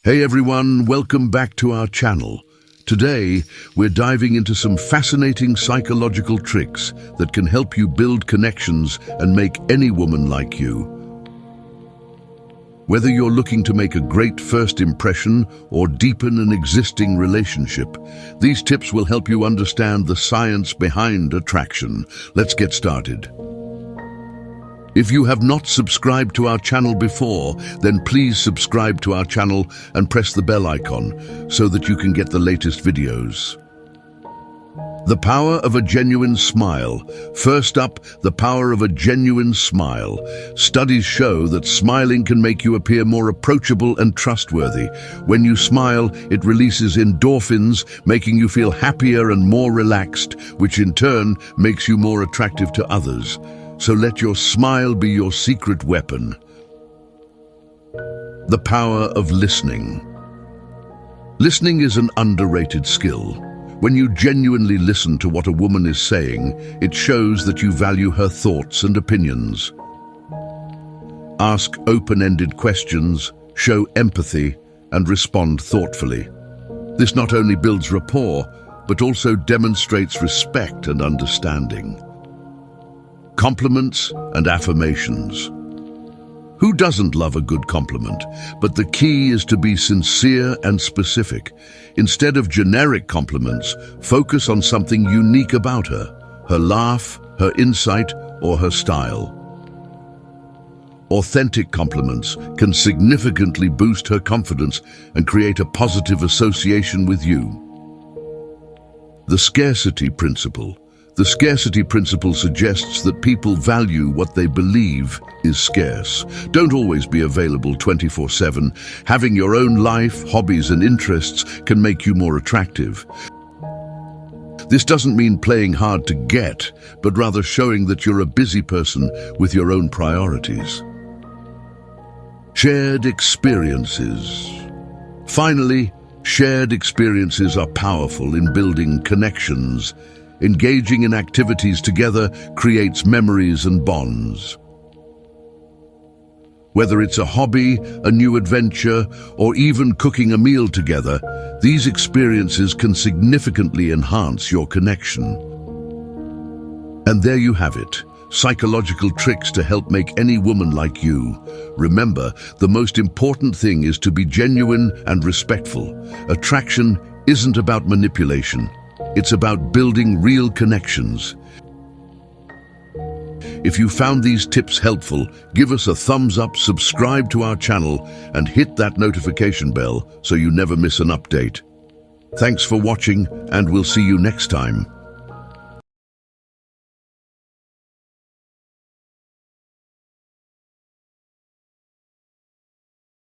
Hey everyone, welcome back to our channel. Today, we're diving into some fascinating psychological tricks that can help you build connections and make any woman like you. Whether you're looking to make a great first impression or deepen an existing relationship, these tips will help you understand the science behind attraction. Let's get started. If you have not subscribed to our channel before, then please subscribe to our channel and press the bell icon so that you can get the latest videos. The power of a genuine smile. First up, the power of a genuine smile. Studies show that smiling can make you appear more approachable and trustworthy. When you smile, it releases endorphins, making you feel happier and more relaxed, which in turn makes you more attractive to others. So let your smile be your secret weapon. The power of listening. Listening is an underrated skill. When you genuinely listen to what a woman is saying, it shows that you value her thoughts and opinions. Ask open-ended questions, show empathy, and respond thoughtfully. This not only builds rapport, but also demonstrates respect and understanding. Compliments and affirmations. Who doesn't love a good compliment? But the key is to be sincere and specific. Instead of generic compliments, focus on something unique about her laugh, her insight, or her style. Authentic compliments can significantly boost her confidence and create a positive association with you. The scarcity principle. The scarcity principle suggests that people value what they believe is scarce. Don't always be available 24/7. Having your own life, hobbies, and interests can make you more attractive. This doesn't mean playing hard to get, but rather showing that you're a busy person with your own priorities. Shared experiences. Finally, shared experiences are powerful in building connections. Engaging in activities together creates memories and bonds. Whether it's a hobby, a new adventure, or even cooking a meal together, these experiences can significantly enhance your connection. And there you have it, psychological tricks to help make any woman like you. Remember, the most important thing is to be genuine and respectful. Attraction isn't about manipulation. It's about building real connections. If you found these tips helpful, give us a thumbs up, subscribe to our channel, and hit that notification bell so you never miss an update. Thanks for watching, and we'll see you next time.